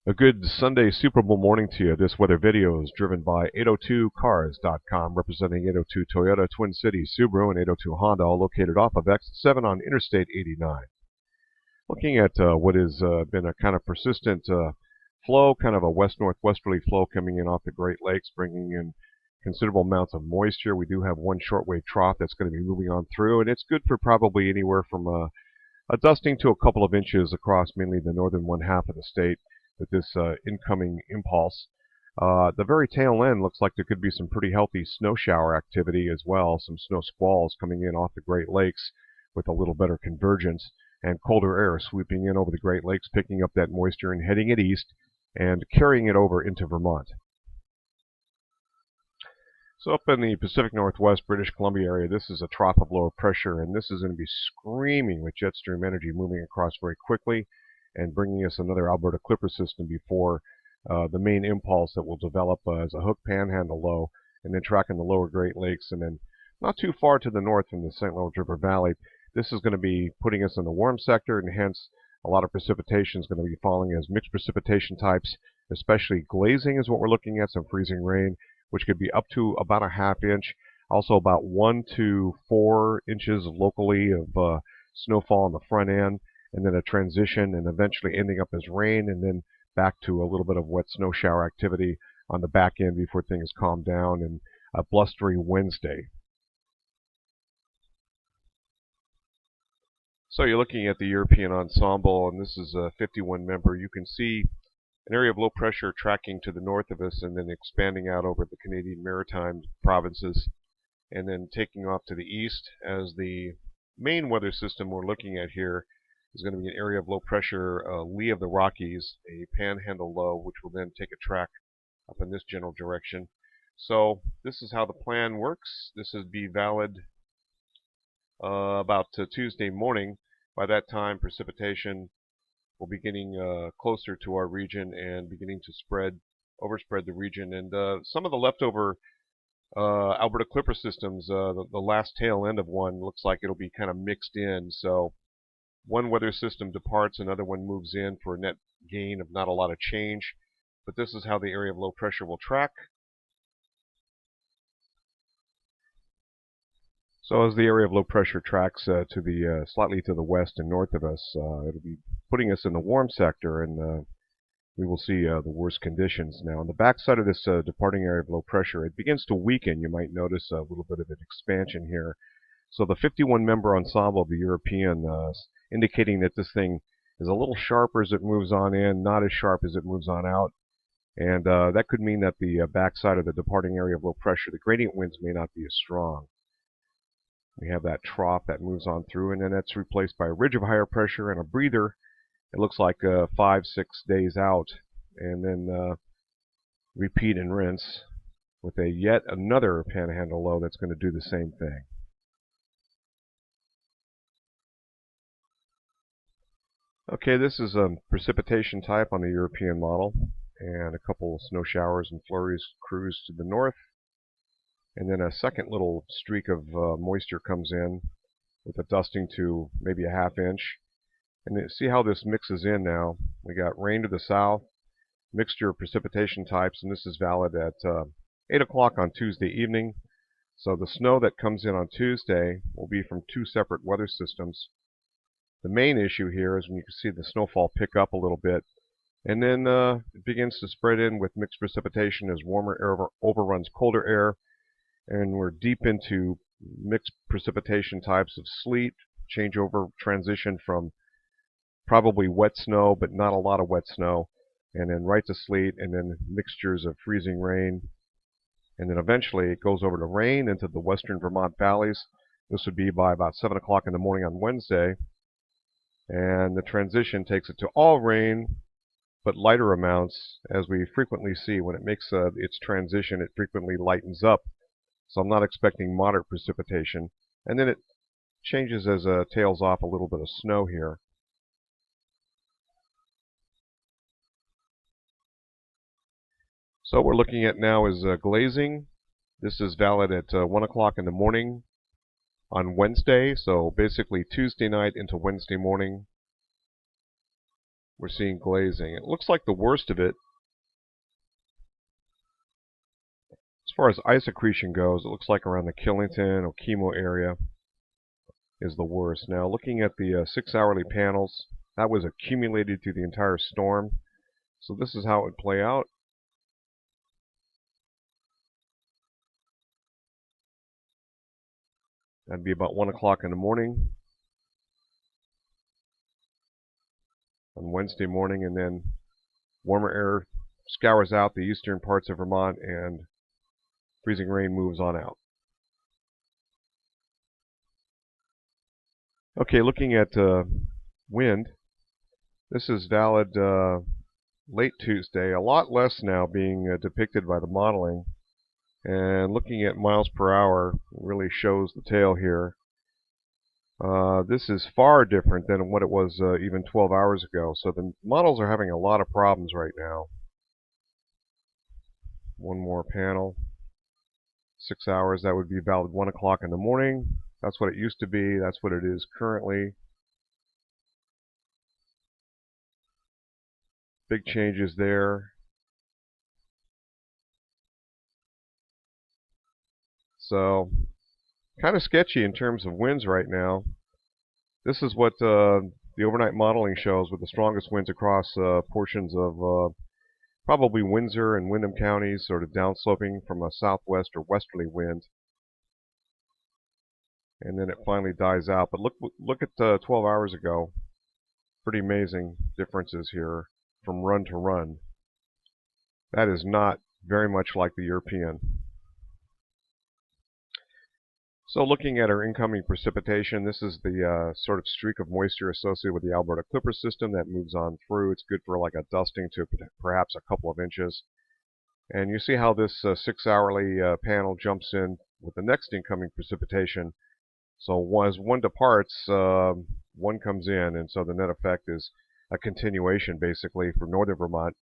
A good Sunday Super Bowl morning to you. This weather video is driven by 802cars.com, representing 802 Toyota, Twin Cities, Subaru, and 802 Honda, all located off of Exit 7 on Interstate 89. Looking at what has been a kind of persistent flow, kind of a west-northwesterly flow coming in off the Great Lakes, bringing in considerable amounts of moisture. We do have one shortwave trough that's going to be moving on through, and it's good for probably anywhere from a dusting to a couple of inches across mainly the northern one half of the state with this incoming impulse. The very tail end looks like there could be some pretty healthy snow shower activity as well, some snow squalls coming in off the Great Lakes with a little better convergence, and colder air sweeping in over the Great Lakes, picking up that moisture and heading it east and carrying it over into Vermont. So up in the Pacific Northwest, British Columbia area, this is a trough of lower pressure, and this is going to be screaming with jet stream energy moving across very quickly and bringing us another Alberta Clipper system before the main impulse that will develop as a hook panhandle low, and then tracking the lower Great Lakes, and then not too far to the north from the St. Lawrence River Valley. This is going to be putting us in the warm sector, and hence a lot of precipitation is going to be falling as mixed precipitation types, especially glazing is what we're looking at, some freezing rain, which could be up to about a ½ inch. Also about 1 to 4 inches locally of snowfall on the front end, and then a transition and eventually ending up as rain, and then back to a little bit of wet snow shower activity on the back end before things calm down, and a blustery Wednesday. So you're looking at the European ensemble, and this is a 51 member. You can see an area of low pressure tracking to the north of us and then expanding out over the Canadian Maritime provinces, and then taking off to the east as the main weather system we're looking at here is going to be an area of low pressure lee of the Rockies, a panhandle low, which will then take a track up in this general direction. So this is how the plan works. This would be valid about Tuesday morning. By that time, precipitation will be getting closer to our region and beginning to overspread the region. And some of the leftover Alberta Clipper systems, the last tail end of one looks like it'll be kind of mixed in. So one weather system departs, another one moves in for a net gain of not a lot of change. But this is how the area of low pressure will track. So as the area of low pressure tracks to the slightly to the west and north of us, it'll be putting us in the warm sector, and we will see the worst conditions. Now, on the backside of this departing area of low pressure, it begins to weaken. You might notice a little bit of an expansion here. So the 51-member ensemble of the European indicating that this thing is a little sharper as it moves on in, not as sharp as it moves on out. And that could mean that the backside of the departing area of low pressure, the gradient winds may not be as strong. We have that trough that moves on through, and then that's replaced by a ridge of higher pressure and a breather. It looks like 5-6 days out, and then repeat and rinse with yet another panhandle low that's going to do the same thing. Okay, this is a precipitation type on the European model, and a couple of snow showers and flurries cruise to the north. And then a second little streak of moisture comes in with a dusting to maybe a ½ inch. And see how this mixes in now. We got rain to the south, mixture of precipitation types, and this is valid at 8 o'clock on Tuesday evening. So the snow that comes in on Tuesday will be from two separate weather systems. The main issue here is when you can see the snowfall pick up a little bit, and then it begins to spread in with mixed precipitation as warmer air overruns colder air, and we're deep into mixed precipitation types of sleet, changeover transition from probably wet snow, but not a lot of wet snow, and then right to sleet, and then mixtures of freezing rain, and then eventually it goes over to rain into the western Vermont valleys. This would be by about 7 o'clock in the morning on Wednesday, and the transition takes it to all rain, but lighter amounts, as we frequently see when it makes its transition, it frequently lightens up. So I'm not expecting moderate precipitation, and then it changes as tails off a little bit of snow here. So what we're looking at now is glazing. This is valid at 1 o'clock in the morning on Wednesday, so basically Tuesday night into Wednesday morning. we're seeing glazing. It looks like the worst of it, as far as ice accretion goes, it looks like around the Killington or Chemo area is the worst. Now, looking at the 6-hourly panels, that was accumulated through the entire storm. So this is how it would play out. That'd be about 1 o'clock in the morning on Wednesday morning, and then warmer air scours out the eastern parts of Vermont, and freezing rain moves on out. Okay, looking at wind, this is valid late Tuesday, a lot less now being depicted by the modeling. And looking at miles per hour really shows the tail here. This is far different than what it was even 12 hours ago. So the models are having a lot of problems right now. One more panel. 6 hours, that would be valid 1 o'clock in the morning. That's what it used to be. That's what it is currently. Big changes there. So, kind of sketchy in terms of winds right now. This is what the overnight modeling shows, with the strongest winds across portions of probably Windsor and Windham counties, sort of downsloping from a southwest or westerly wind. And then it finally dies out. But look at 12 hours ago. Pretty amazing differences here from run to run. That is not very much like the European. So looking at our incoming precipitation, this is the sort of streak of moisture associated with the Alberta Clipper system that moves on through. It's good for like a dusting to perhaps a couple of inches. And you see how this 6-hourly panel jumps in with the next incoming precipitation. So as one departs, one comes in, and so the net effect is a continuation basically for northern Vermont.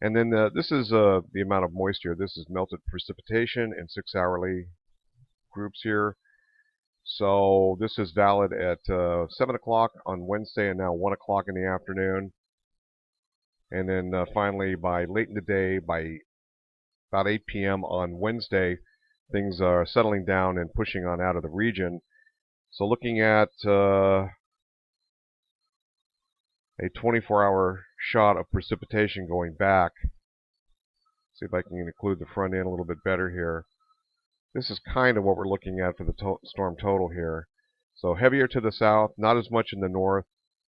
And then this is the amount of moisture. This is melted precipitation in 6-hourly groups here. So this is valid at 7 o'clock on Wednesday and now 1 o'clock in the afternoon. And then finally by late in the day, by about 8 p.m. on Wednesday, things are settling down and pushing on out of the region. So looking at a 24-hour shot of precipitation going back. See if I can include the front end a little bit better here. This is kind of what we're looking at for the storm total here. So heavier to the south, not as much in the north,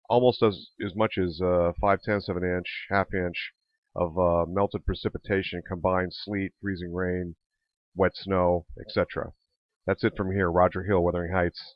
almost as much as 5/10 of an inch, half inch of melted precipitation, combined sleet, freezing rain, wet snow, etc. That's it from here. Roger Hill, Wuthering Heights.